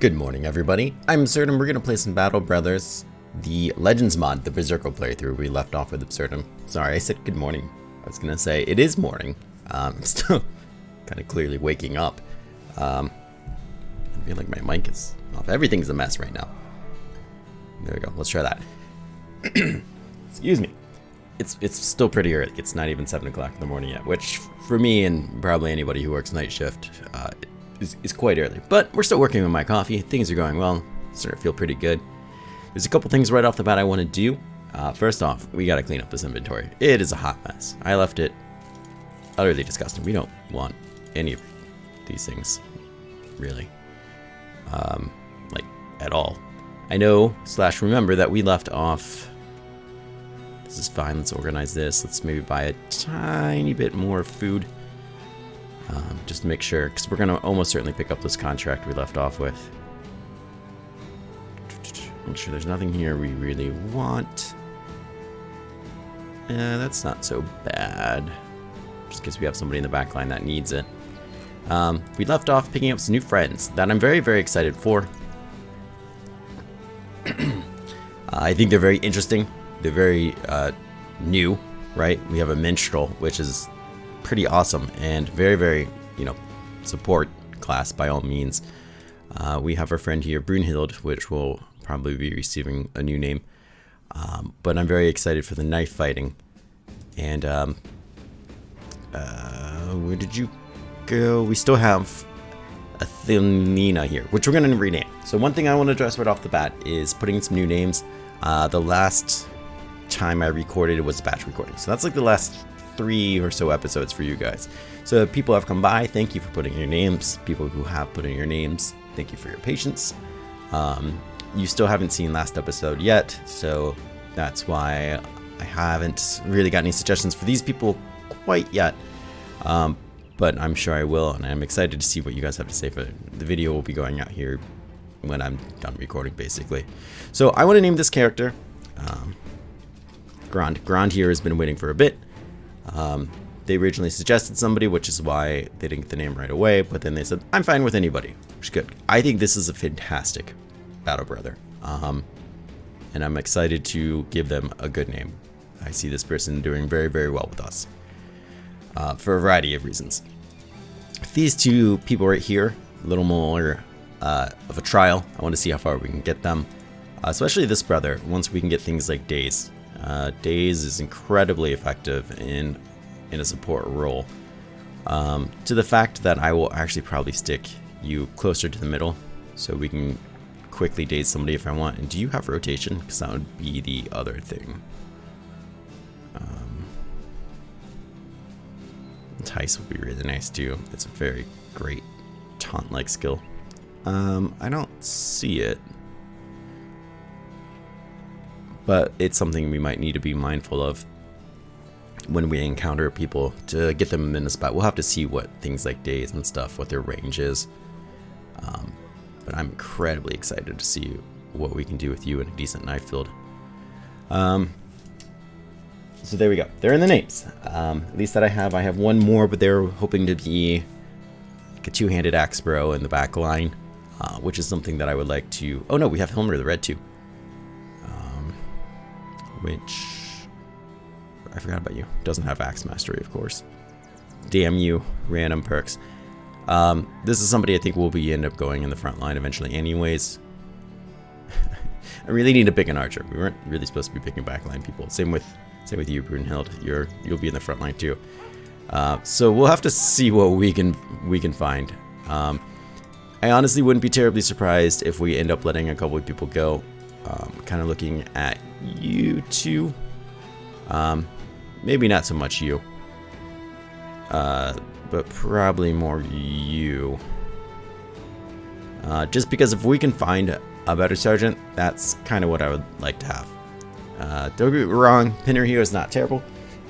Good morning, everybody. I'm Absurdum. We're going to play some Battle Brothers, the Legends mod, the Berserker playthrough. We left off with Absurdum. Sorry, I said good morning. I was going to say it is morning. I'm still kind of clearly waking up. I feel like my mic is off. Everything's a mess right now. There we go. Let's try that. Excuse me. It's still pretty early. It's not even 7 o'clock in the morning yet, which for me and probably anybody who works night shift is quite early. But we're still working with my coffee. Things are going well. Starting to feel pretty good. There's a couple things right off the bat I want to do. First off, we got to clean up this inventory. It is a hot mess. I left it utterly disgusting. We don't want any of these things, really, like at all. I know / remember that we left off. This is fine. Let's organize this. Let's maybe buy a tiny bit more food. Just to make sure, because we're going to almost certainly pick up this contract we left off with. Make sure there's nothing here we really want. That's not so bad. Just because we have somebody in the back line that needs it. We left off picking up some new friends that I'm very, very excited for. I think they're very interesting. They're very new, right? We have a minstrel, which is pretty awesome and very, very, support class by all means. We have our friend here, Brunhild, which will probably be receiving a new name. But I'm very excited for the knife fighting. And where did you go? We still have Athenina here, which we're going to rename. So one thing I want to address right off the bat is putting in some new names. The last time I recorded, it was batch recording. So that's like the last 3 or so episodes for you guys. So if people have come by, thank you for putting in your names. People who have put in your names, thank you for your patience. You still haven't seen last episode yet, so that's why I haven't really got any suggestions for these people quite yet. But I'm sure I will, and I'm excited to see what you guys have to say for it. The video will be going out here when I'm done recording, basically. So I want to name this character Grand. Grand here has been waiting for a bit. They originally suggested somebody, which is why they didn't get the name right away, but then they said, I'm fine with anybody, which is good. I think this is a fantastic battle brother, and I'm excited to give them a good name. I see this person doing very, very well with us, for a variety of reasons. These two people right here, a little more of a trial. I want to see how far we can get them, especially this brother, once we can get things like Days. Days is incredibly effective in a support role, to the fact that I will actually probably stick you closer to the middle so we can quickly daze somebody if I want. And do you have rotation? Because that would be the other thing. Entice would be really nice too. It's a very great taunt-like skill. I don't see it, but it's something we might need to be mindful of when we encounter people to get them in a spot. We'll have to see what things like Days and stuff, what their range is. But I'm incredibly excited to see what we can do with you in a decent knife field. So there we go. They're in the names. At least that I have one more, but they're hoping to be like a two-handed axe bro in the back line, which is something that I would like to. Oh no, we have Hilmer the Red too. Which I forgot about you. Doesn't have axe mastery, of course. Damn you, random perks. This is somebody I think will be end up going in the front line eventually anyways. I really need to pick an archer. We weren't really supposed to be picking backline people. Same with you, Brunhild. You'll be in the front line too. So we'll have to see what we can find. I honestly wouldn't be terribly surprised if we end up letting a couple of people go. Kind of looking at you two. Maybe not so much you. But probably more you. Just because if we can find a better sergeant, that's kind of what I would like to have. Don't get me wrong, Pinner here is not terrible,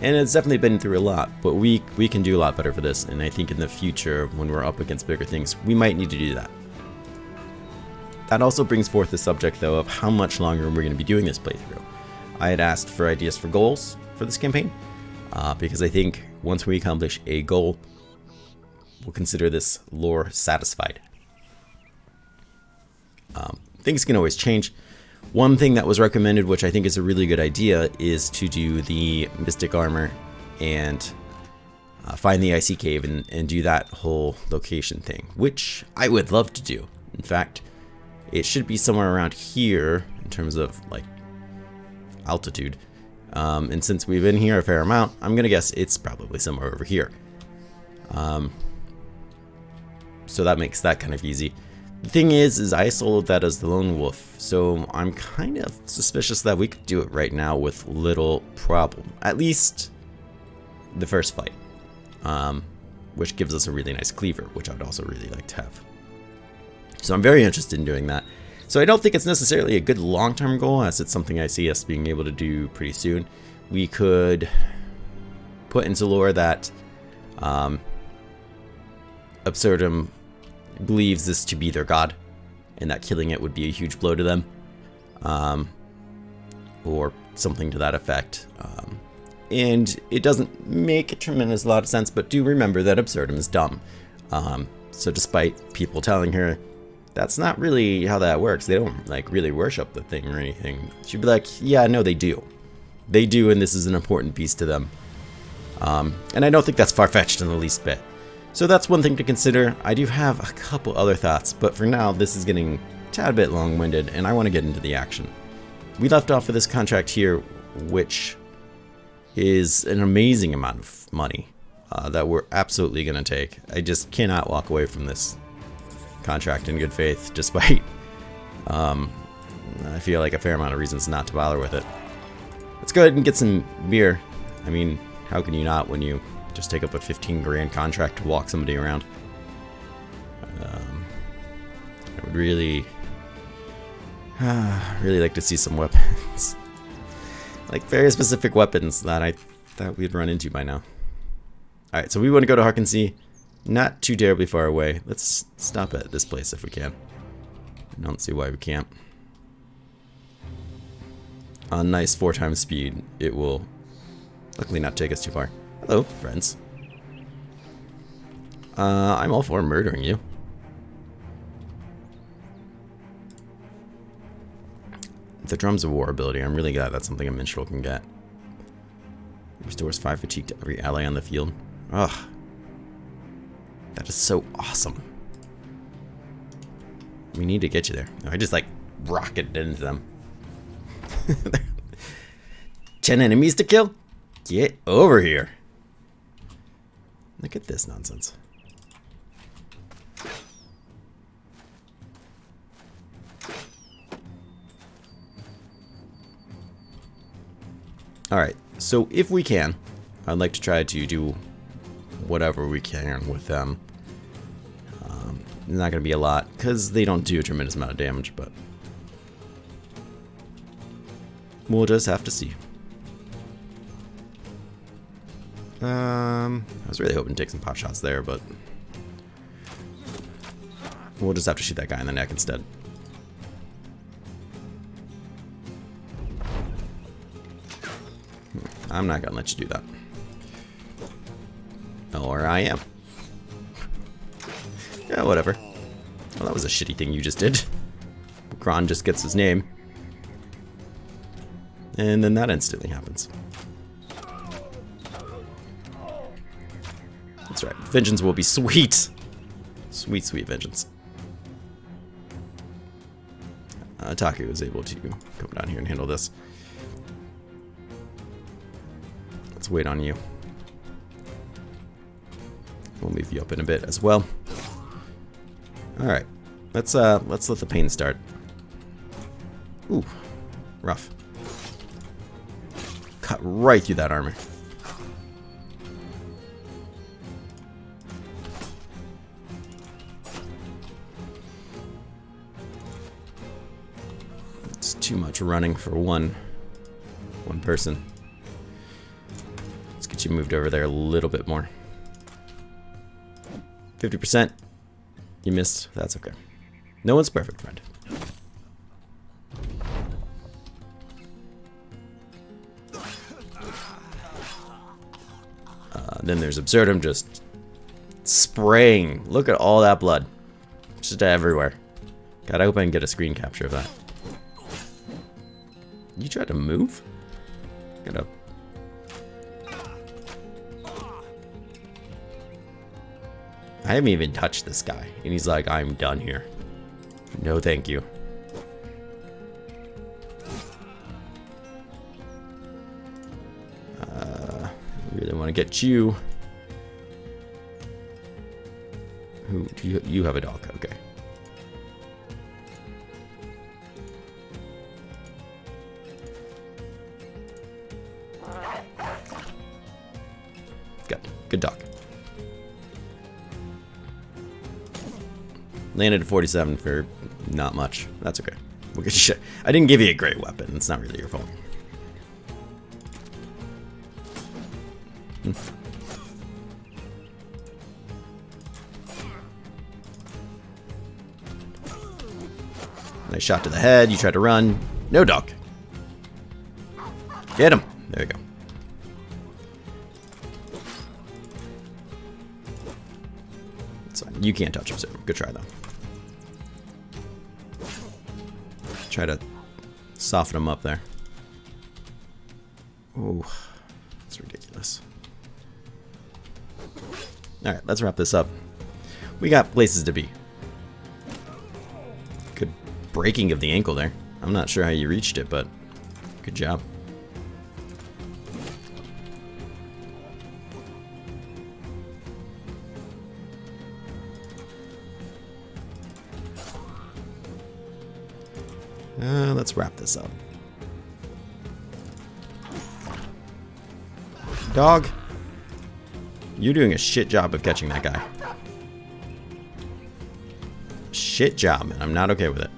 and it's definitely been through a lot, but we can do a lot better for this, and I think in the future, when we're up against bigger things, we might need to do that. That also brings forth the subject, though, of how much longer we're going to be doing this playthrough. I had asked for ideas for goals for this campaign, because I think once we accomplish a goal, we'll consider this lore satisfied. things can always change. One thing that was recommended, which I think is a really good idea, is to do the Mystic Armor and find the Icy Cave and do that whole location thing, which I would love to do. In fact, it should be somewhere around here in terms of like altitude. And since we've been here a fair amount, I'm gonna guess it's probably somewhere over here. So that makes that kind of easy. The thing is I soloed that as the lone wolf, so I'm kind of suspicious that we could do it right now with little problem. At least the first fight, which gives us a really nice cleaver, which I would also really like to have. So I'm very interested in doing that. So I don't think it's necessarily a good long-term goal, as it's something I see us being able to do pretty soon. We could put into lore that Absurdum believes this to be their god, and that killing it would be a huge blow to them, or something to that effect. And it doesn't make a tremendous lot of sense, but do remember that Absurdum is dumb. So despite people telling her that's not really how that works, they don't like really worship the thing or anything, she'd be like, yeah, no, they do. They do, and this is an important piece to them. And I don't think that's far-fetched in the least bit. So that's one thing to consider. I do have a couple other thoughts, but for now, this is getting a tad bit long-winded, and I want to get into the action. We left off with this contract here, which is an amazing amount of money that we're absolutely going to take. I just cannot walk away from this contract in good faith, despite I feel like a fair amount of reasons not to bother with it. Let's go ahead and get some beer. I mean, how can you not when you just take up a 15 grand contract to walk somebody around? I would really like to see some weapons. Like very specific weapons that I thought we'd run into by now. Alright, so we want to go to Hoggart and Seer. Not too terribly far away. Let's stop at this place if we can. I don't see why we can't. On nice 4 times speed, it will luckily not take us too far. Hello, friends. I'm all for murdering you. The Drums of War ability, I'm really glad that's something a minstrel can get. Restores 5 fatigue to every ally on the field. Ugh. That is so awesome. We need to get you there. I just like rocketed into them. 10 enemies to kill? Get over here. Look at this nonsense. Alright, so if we can, I'd like to try to do whatever we can with them. Not going to be a lot, because they don't do a tremendous amount of damage, but we'll just have to see. I was really hoping to take some pot shots there, but we'll just have to shoot that guy in the neck instead. I'm not gonna let you do that. Or I am. Yeah, whatever. Well, that was a shitty thing you just did. Kron just gets his name. And then that instantly happens. That's right. Vengeance will be sweet. Sweet, sweet vengeance. Taku is able to come down here and handle this. Let's wait on you. We'll move you up in a bit as well. Alright. Let's let the pain start. Ooh. Rough. Cut right through that armor. It's too much running for one person. Let's get you moved over there a little bit more. 50%. You missed. That's okay. No one's perfect, friend. Then there's Absurdum just spraying. Look at all that blood. Just everywhere. God, I hope I can get a screen capture of that. You tried to move? Gotta... I haven't even touched this guy, and he's like, I'm done here. No, thank you. I really want to get you. Who do you have a dog? Okay. Good dog. Landed at 47 for not much. That's okay. We'll get shit. I didn't give you a great weapon. It's not really your fault. Nice shot to the head. You tried to run. No, dog. Get him. There you go. It's fine. You can't touch him, so good try, though. Try to soften him up there. Oh, that's ridiculous. Alright, let's wrap this up. We got places to be. Good breaking of the ankle there. I'm not sure how you reached it, but good job. Let's wrap this up. Dog, you're doing a shit job of catching that guy. Shit job, and I'm not okay with it.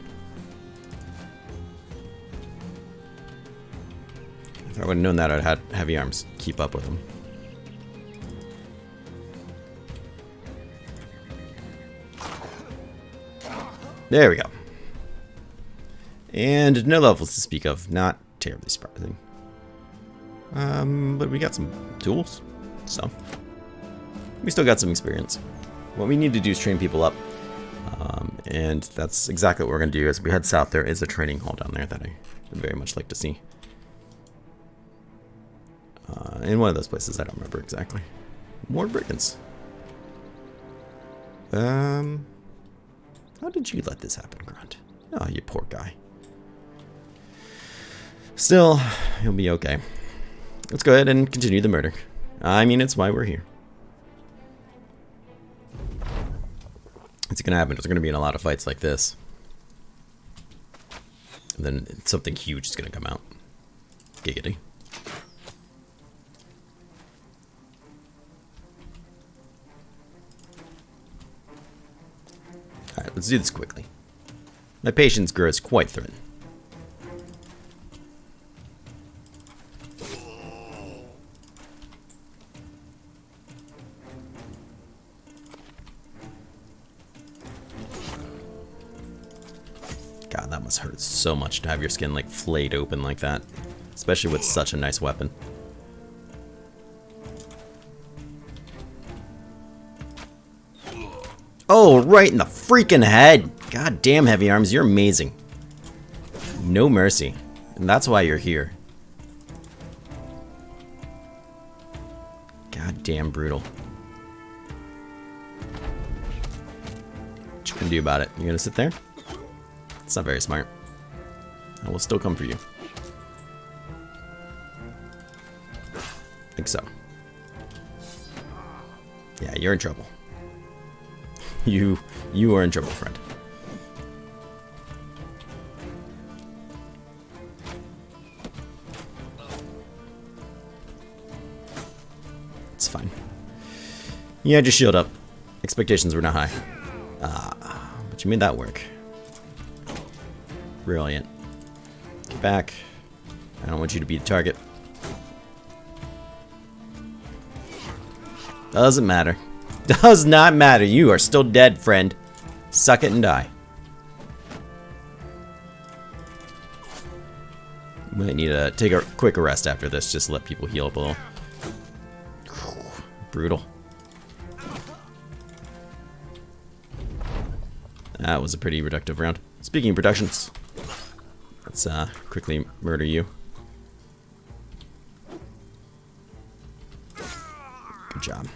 If I would have known that, I'd had heavy arms keep up with him. There we go. And no levels to speak of. Not terribly surprising. But we got some tools. So we still got some experience. What we need to do is train people up. And that's exactly what we're going to do. As we head south, there is a training hall down there that I would very much like to see. In one of those places, I don't remember exactly. More brigands. How did you let this happen, Grunt? Oh, you poor guy. Still, he'll be okay. Let's go ahead and continue the murder. I mean, it's why we're here. It's gonna happen. There's gonna be in a lot of fights like this. And then something huge is gonna come out. Giggity. Alright, let's do this quickly. My patience grows quite thin. God, that must hurt so much to have your skin like flayed open like that. Especially with such a nice weapon. Oh, right in the freaking head! God damn, Heavy Arms, you're amazing. No mercy. And that's why you're here. God damn brutal. What you gonna do about it? You gonna sit there? It's not very smart. I will still come for you. I think so. Yeah, you're in trouble. You are in trouble, friend. It's fine. Yeah, just shield up. Expectations were not high. But you made that work. Brilliant. Get back. I don't want you to be the target. Doesn't matter. Does not matter. You are still dead, friend. Suck it and die. Might need to take a quick rest after this. Just let people heal up a little. Brutal. That was a pretty reductive round. Speaking of reductions, let's quickly murder you. Good job.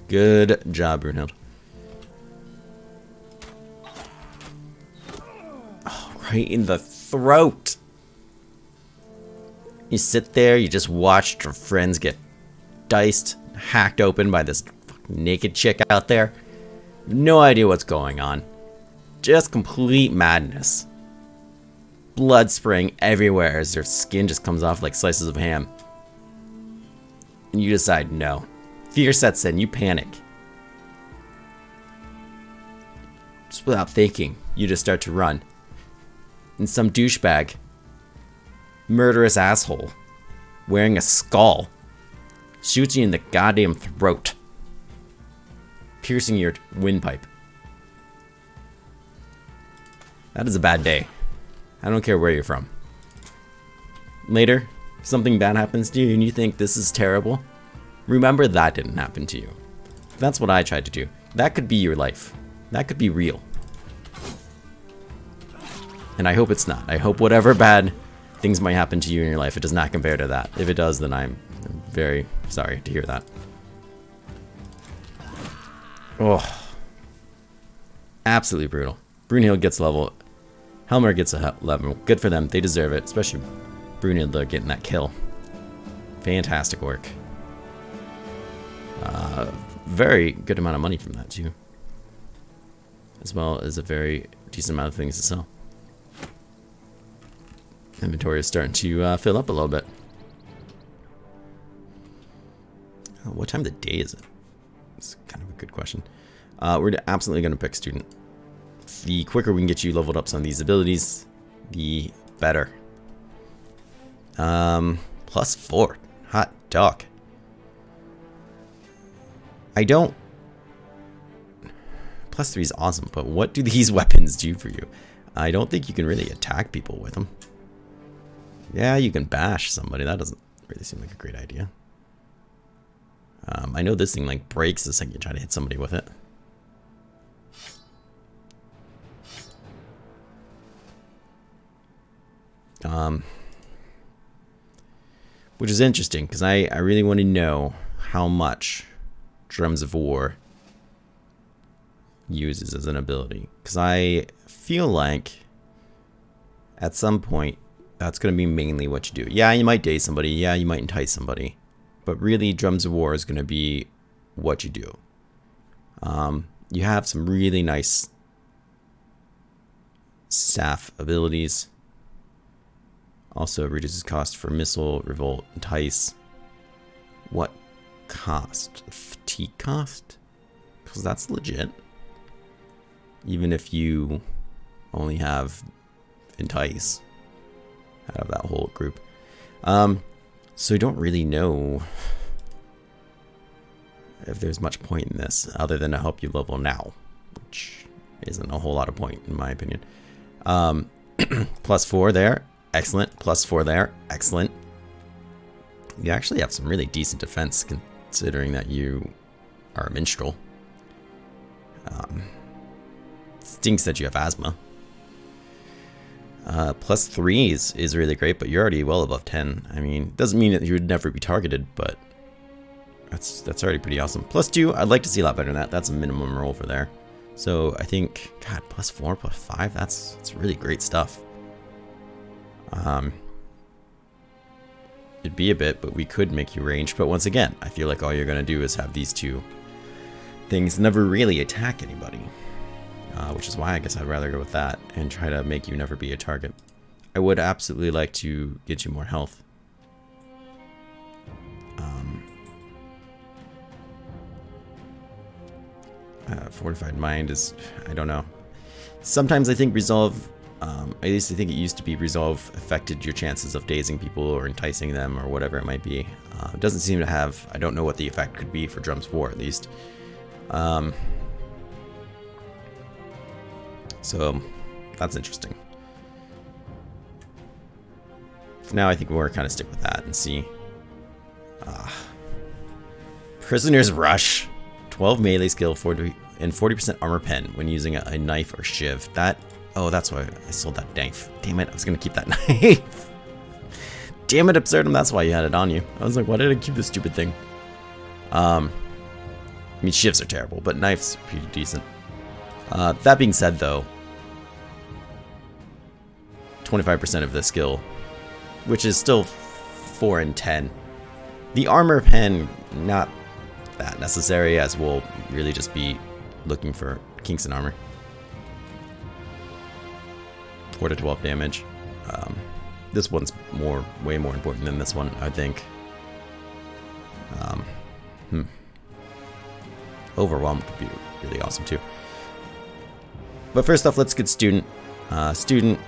Good job, Brunhild. Oh, right in the throat. You sit there, you just watched your friends get diced, hacked open by this naked chick out there. No idea what's going on. Just complete madness. Blood spraying everywhere as their skin just comes off like slices of ham. And you decide no. Fear sets in, you panic. Just without thinking, you just start to run. And some douchebag, murderous asshole, wearing a skull, shoots you in the goddamn throat, piercing your windpipe. That is a bad day. I don't care where you're from. Later, something bad happens to you and you think this is terrible. Remember that didn't happen to you. That's what I tried to do. That could be your life. That could be real. And I hope it's not. I hope whatever bad things might happen to you in your life, it does not compare to that. If it does, then I'm very sorry to hear that. Oh. Absolutely brutal. Brunhild gets level. Helmer gets a level. Good for them. They deserve it. Especially Brunhild getting that kill. Fantastic work. Very good amount of money from that too. As well as a very decent amount of things to sell. Inventory is starting to fill up a little bit. What time of the day is it? It's kind of a good question. We're absolutely going to pick student. The quicker we can get you leveled up some of these abilities, the better. +4. Hot dog. I don't... +3 is awesome, but what do these weapons do for you? I don't think you can really attack people with them. Yeah, you can bash somebody. That doesn't really seem like a great idea. I know this thing like breaks the second you try to hit somebody with it. Which is interesting because I really want to know how much Drums of War uses as an ability, because I feel like at some point that's going to be mainly what you do. Yeah, you might daze somebody. Yeah, you might entice somebody. But really, Drums of War is going to be what you do. You have some really nice staff abilities. Also, reduces cost for missile, revolt, entice. What cost? Fatigue cost? Because that's legit. Even if you only have entice out of that whole group. So I don't really know if there's much point in this other than to help you level now, which isn't a whole lot of point in my opinion. +4 there, excellent. +4 there, excellent. You actually have some really decent defense considering that you are a minstrel. Stinks that you have asthma. +3 is really great, but you're already well above 10. I mean, doesn't mean that you would never be targeted, but that's already pretty awesome. +2, I'd like to see a lot better than that. That's a minimum roll for there. So I think, God, +4, +5, that's really great stuff. It'd be a bit, but we could make you ranged. But once again, I feel like all you're gonna do is have these two things never really attack anybody. Which is why I guess I'd rather go with that and try to make you never be a target. I would absolutely like to get you more health. Fortified Mind is, I don't know. Sometimes I think Resolve, at least I think it used to be Resolve affected your chances of dazing people or enticing them or whatever it might be. It doesn't seem to have, I don't know what the effect could be for Drums of War at least. So that's interesting. For now, I think we're kind of stick with that and see. Prisoner's Rush, 12 melee skill, 40 and 40% armor pen when using a knife or shiv. That, oh, that's why I sold that knife. Damn it, I was gonna keep that knife. Damn it, Absurdum, that's why you had it on you. I was like, why did I keep this stupid thing? I mean, shivs are terrible, but knives are pretty decent. That being said, though, 25% of the skill, which is still 4 and 10. The armor pen, not that necessary, as we'll really just be looking for kinks in armor. 4 to 12 damage. This one's way more important than this one, I think. Overwhelm could be really awesome too. But first off, let's get student. Student,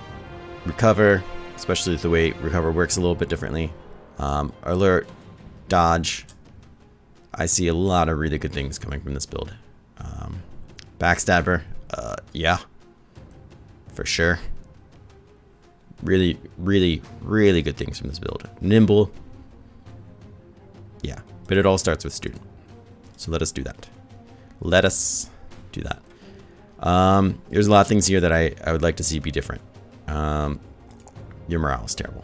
recover, especially the way recover works a little bit differently. Alert, dodge. I see a lot of really good things coming from this build. Backstabber, yeah, for sure. Really good things from this build. Nimble, yeah, but it all starts with student. So let us do that. Let us do that. There's a lot of things here that I would like to see be different. Your morale is terrible.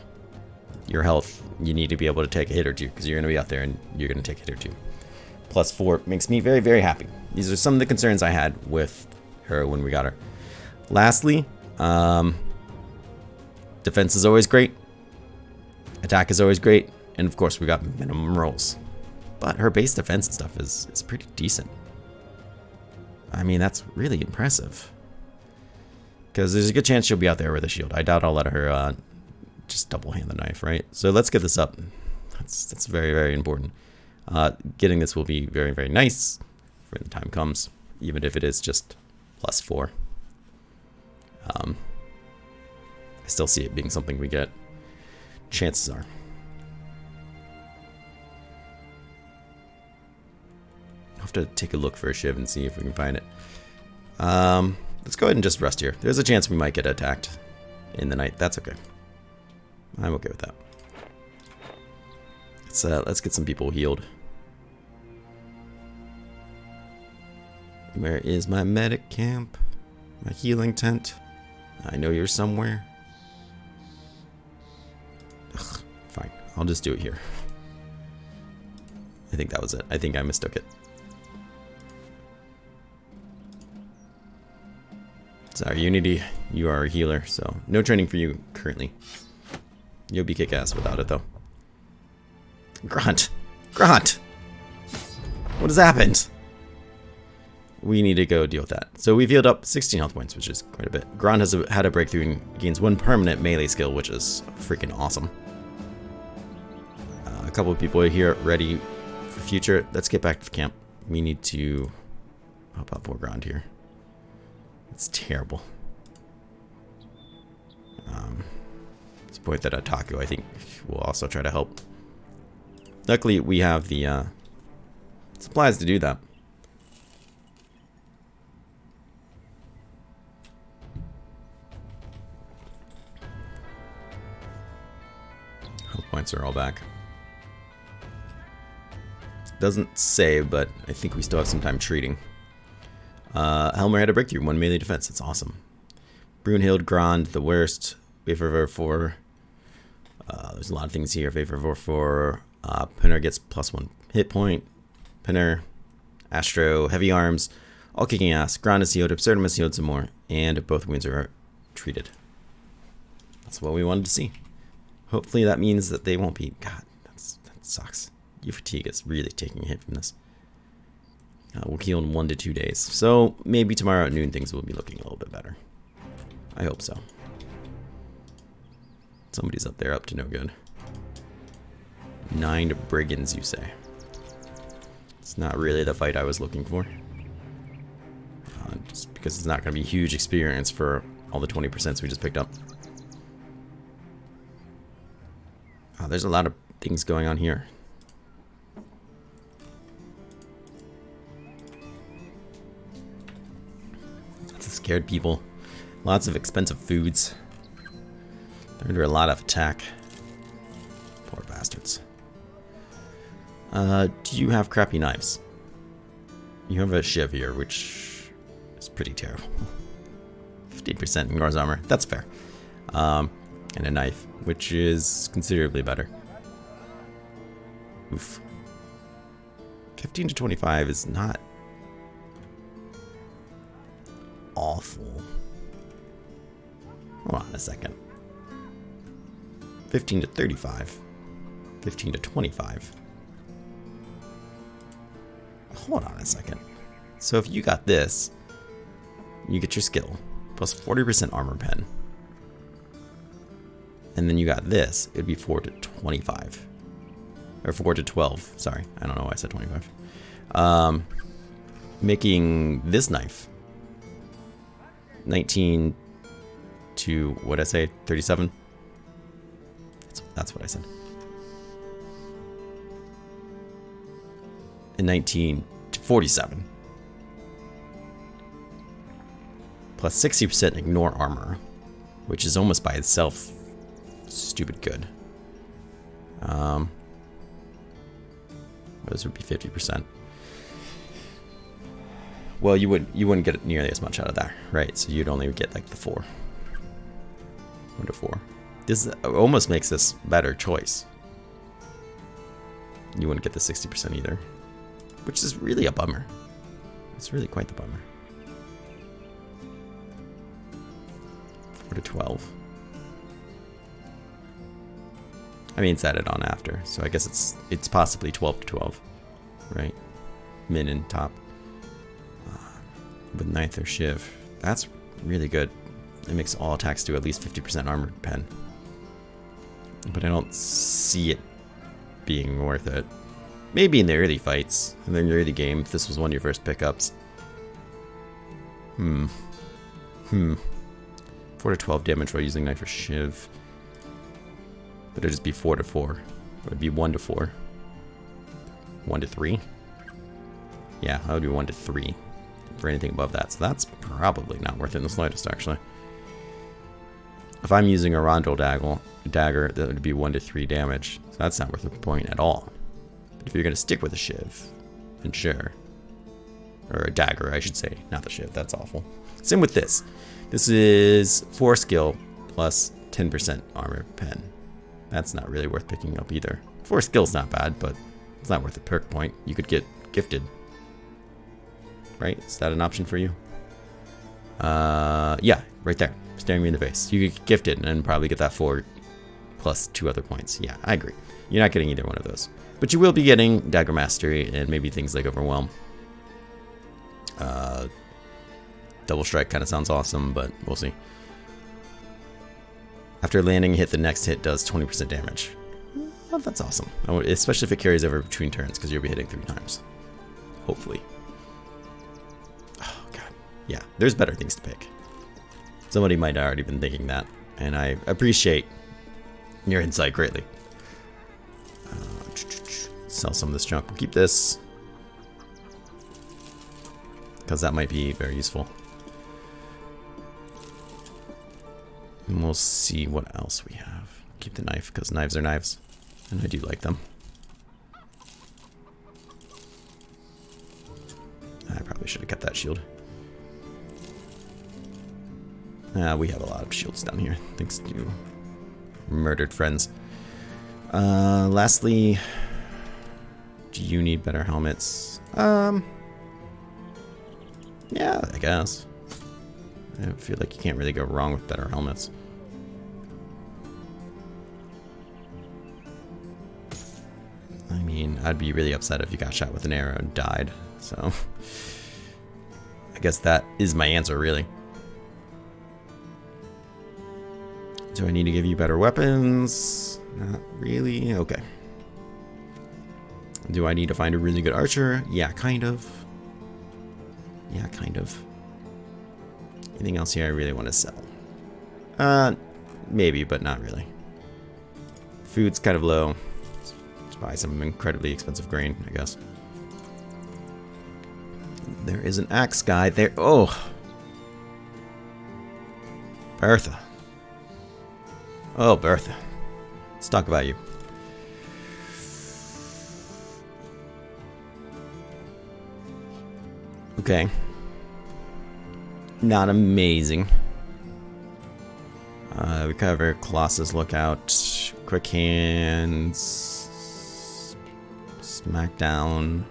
Your health, you need to be able to take a hit or two, because you're going to be out there and you're going to take a hit or two. +4 makes me very happy. These are some of the concerns I had with her when we got her. Lastly, defense is always great. Attack is always great. And of course, we got minimum rolls. But her base defense and stuff is pretty decent. I mean, that's really impressive. Because there's a good chance she'll be out there with a shield. I doubt I'll let her just double hand the knife, right? So let's get this up. That's very important. Getting this will be very nice when the time comes, even if it is just +4. I still see it being something we get. Chances are. I'll have to take a look for a shiv and see if we can find it. Let's go ahead and just rest here. There's a chance we might get attacked in the night. That's okay. I'm okay with that. Let's get some people healed. Where is my medic camp? My healing tent? I know you're somewhere. Ugh, fine. I'll just do it here. I think that was it. I think I mistook it. Sorry, Unity, you are a healer, so no training for you currently. You'll be kick-ass without it, though. Grunt! Grunt! What has happened? We need to go deal with that. So we've healed up 16 health points, which is quite a bit. Grunt has had a breakthrough and gains 1 permanent melee skill, which is freaking awesome. A couple of people are here ready for future. Let's get back to the camp. We need to pop up more Grunt here. It's terrible. It's a point that Otaku, I think, will also try to help. Luckily, we have the supplies to do that. Health points are all back. Doesn't say, but I think we still have some time treating. Helmer had a breakthrough, 1 melee defense. That's awesome. Brunhild, Grand, the worst. Favor 4. There's a lot of things here. Favor 4. Pinner gets +1 hit point. Pinner, Astro, heavy arms, all kicking ass. Grand is healed. Absurdum is healed some more, and both wounds are treated. That's what we wanted to see. Hopefully that means that they won't be. God, that sucks. Your fatigue is really taking a hit from this. We'll heal in 1 to 2 days. So maybe tomorrow at noon things will be looking a little bit better. I hope so. Somebody's up there up to no good. 9 brigands, you say. It's not really the fight I was looking for. Just because it's not going to be huge experience for all the 20% we just picked up. There's a lot of things going on here. Lots of scared people. Lots of expensive foods. They're under a lot of attack. Poor bastards. Do you have crappy knives? You have a shiv here, which pretty terrible. 15% in Gar's armor. That's fair. And a knife, which is considerably better. Oof. 15 to 25 is not awful. Hold on a second. 15 to 35. 15 to 25. Hold on a second. So if you got this, you get your skill plus 40% armor pen. And then you got this, it'd be 4 to 25. Or 4 to 12. Sorry, I don't know why I said 25. Making this knife 19 to, what'd I say, 37? That's what I said. And 19 to 47. Plus 60% ignore armor, which is almost by itself stupid good. Those would be 50%. Well, you wouldn't get nearly as much out of that, right? So you'd only get like the 4. 1 to 4. This almost makes this better choice. You wouldn't get the 60% either, which is really a bummer. It's really quite the bummer. 4 to 12. I mean, it's added on after, so I guess it's possibly 12 to 12, right? Min and top. With Ninth or Shiv. That's really good. It makes all attacks do at least 50% armor pen. But I don't see it being worth it. Maybe in the early fights, in the early game, if this was one of your first pickups. 4 to 12 damage while using Knife or Shiv. But it'd just be 4 to 4. It would be 1 to 4. 1 to 3? Yeah, that would be 1 to 3 for anything above that. So that's probably not worth it in the slightest, actually. If I'm using a Rondel dagger, that would be 1 to 3 damage. So that's not worth a point at all. But if you're going to stick with a Shiv, then sure. Or a dagger, I should say. Not the Shiv, that's awful. Same with this. This is 4 skill plus 10% armor pen. That's not really worth picking up either. 4 skill's not bad, but it's not worth a perk point. You could get gifted. Right? Is that an option for you? Yeah, right there. Staring me in the face. You could get gifted and then probably get that 4 plus 2 other points. Yeah, I agree. You're not getting either one of those. But you will be getting Dagger Mastery and maybe things like Overwhelm. Double Strike kind of sounds awesome, but we'll see. After landing hit, the next hit does 20% damage. Well, that's awesome. Especially if it carries over between turns, because you'll be hitting 3 times. Hopefully. Oh, God. Yeah, there's better things to pick. Somebody might have already been thinking that, and I appreciate your insight greatly. Sell some of this junk. We'll keep this, because that might be very useful. And we'll see what else we have. Keep the knife, because knives are knives, and I do like them. I probably should have kept that shield. We have a lot of shields down here, thanks to murdered friends. Lastly, do you need better helmets? Yeah, I guess. I feel like you can't really go wrong with better helmets. I mean, I'd be really upset if you got shot with an arrow and died, so I guess that is my answer, really. Do I need to give you better weapons? Not really. Okay. Do I need to find a really good archer? Yeah, kind of. Yeah, kind of. Anything else here I really want to sell? Maybe, but not really. Food's kind of low. Let's buy some incredibly expensive grain, I guess. There is an axe guy there. Oh! Bertha. Oh, Bertha. Let's talk about you. Okay. not amazing. We cover Colossus Lookout, Quick Hands, Smackdown.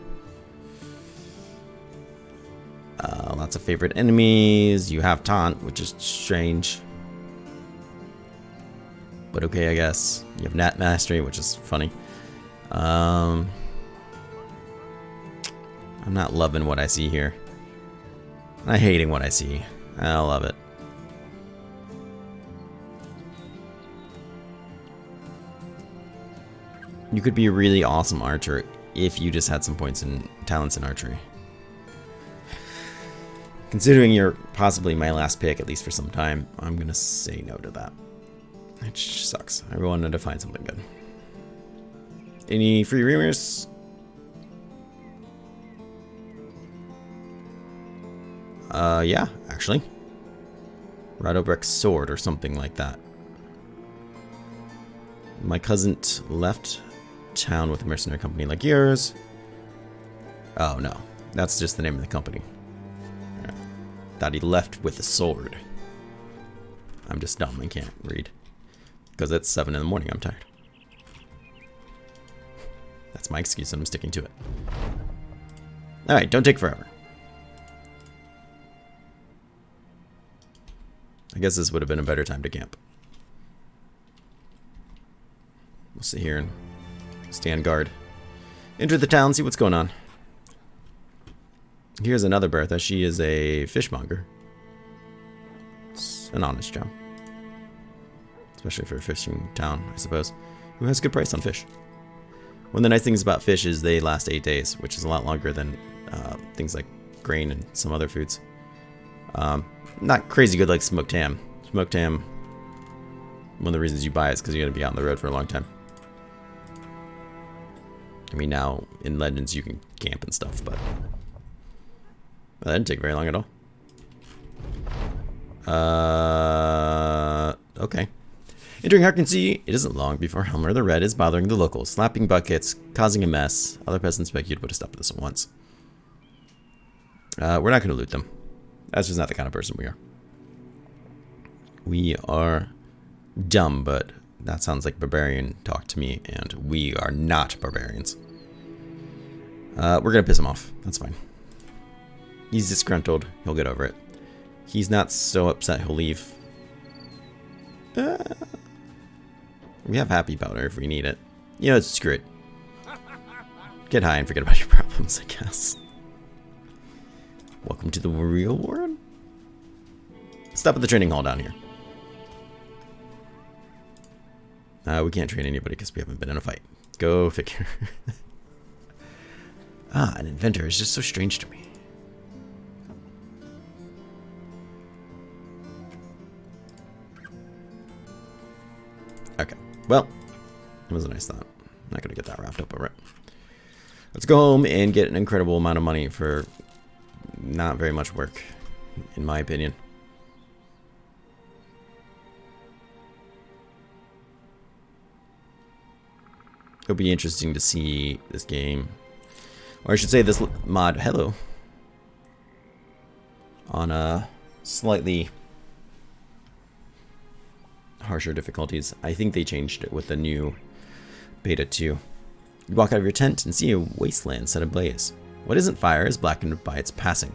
Lots of favorite enemies. You have Taunt, which is strange. But okay, I guess. You have Nat Mastery, which is funny. I'm not loving what I see here. I'm hating what I see. I love it. You could be a really awesome archer if you just had some points and talents in archery. Considering you're possibly my last pick, at least for some time, I'm gonna say no to that. It sucks. I wanted to find something good. Any free rumors? Yeah, actually. Radobrick Sword or something like that. My cousin left town with a mercenary company like yours. Oh no, that's just the name of the company. Thought he left with a sword. I'm just dumb, I can't read. Because it's 7 in the morning, I'm tired. That's my excuse and I'm sticking to it. Alright, don't take forever. I guess this would have been a better time to camp. We'll sit here and stand guard. Enter the town, see what's going on. Here's another Bertha. She is a fishmonger. It's an honest job. Especially for a fishing town, I suppose. Who has a good price on fish. One of the nice things about fish is they last 8 days, which is a lot longer than things like grain and some other foods. Not crazy good like smoked ham. Smoked ham, one of the reasons you buy it is because you're going to be out on the road for a long time. I mean, now in Legends you can camp and stuff, but that didn't take very long at all. Okay. Entering Hoggart Sea, it isn't long before Helmer the Red is bothering the locals, slapping buckets, causing a mess. Other peasants beg you to put a stop to this at once. We're not going to loot them. That's just not the kind of person we are. We are dumb, but that sounds like barbarian talk to me, and we are not barbarians. We're going to piss him off. That's fine. He's disgruntled. He'll get over it. He's not so upset he'll leave. We have happy powder if we need it. You know, screw it. Get high and forget about your problems, I guess. Welcome to the real world. Stop at the training hall down here. We can't train anybody because we haven't been in a fight. Go figure. An inventor is just so strange to me. Okay, well, it was a nice thought. I'm not going to get that wrapped up over it. Let's go home and get an incredible amount of money for not very much work, in my opinion. It'll be interesting to see this game, or I should say this mod, hello, on a slightly harsher difficulties. I think they changed it with the new beta 2. You walk out of your tent and see a wasteland set ablaze. What isn't fire is blackened by its passing.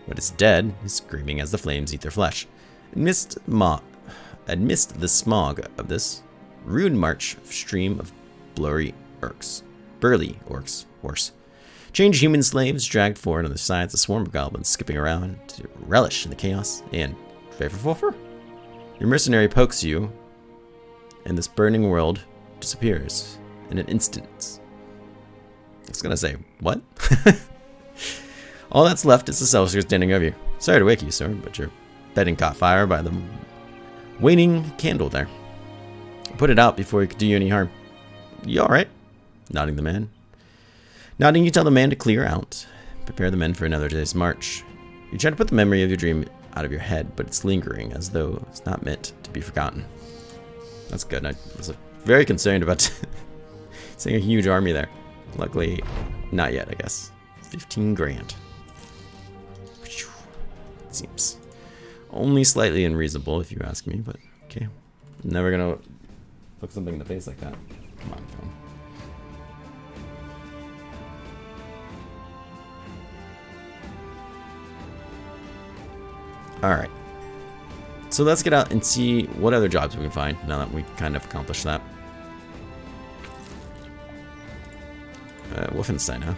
What is dead is screaming as the flames eat their flesh. Amidst the smog of this rude march stream of burly orcs, worse. Changed human slaves dragged forward on the sides, a swarm of goblins skipping around to relish in the chaos, and your mercenary pokes you, and this burning world disappears in an instant. I was gonna say, what? All that's left is the Celsius standing over you. Sorry to wake you, sir, but your bedding caught fire by the waning candle there. Put it out before it could do you any harm. You alright? Nodding the man. Nodding, you tell the man to clear out. Prepare the men for another day's march. You try to put the memory of your dream out of your head, but it's lingering as though it's not meant to be forgotten. That's good. I was very concerned about seeing a huge army there. Luckily, not yet, I guess. 15 grand. Let's seems only slightly unreasonable if you ask me, but okay. I'm never gonna look something in the face like that. Come on, phone. Alright. So let's get out and see what other jobs we can find now that we kind of accomplished that. Wolfenstein, huh?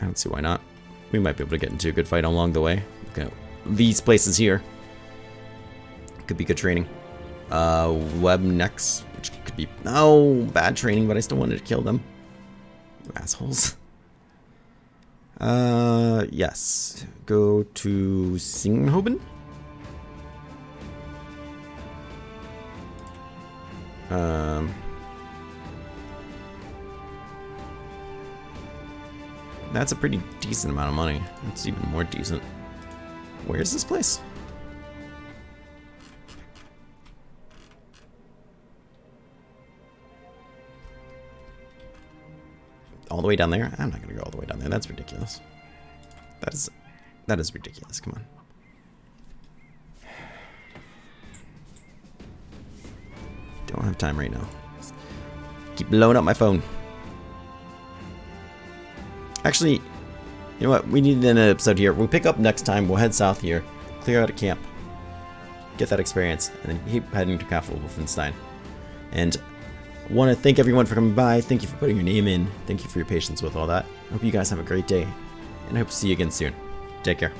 I don't see why not. We might be able to get into a good fight along the way. Look at these places here. Could be good training. Web next, which could be bad training, but I still wanted to kill them. You assholes. Yes. Go to Singhoben. That's a pretty decent amount of money. It's even more decent. Where is this place? All the way down there? I'm not gonna go all the way down there. That's ridiculous. That is ridiculous. Come on. Don't have time right now. Keep blowing up my phone. Actually, you know what? We need an episode here. We'll pick up next time. We'll head south here, clear out a camp, get that experience, and then keep heading to Castle Wolfenstein. And I want to thank everyone for coming by. Thank you for putting your name in. Thank you for your patience with all that. I hope you guys have a great day, and I hope to see you again soon. Take care.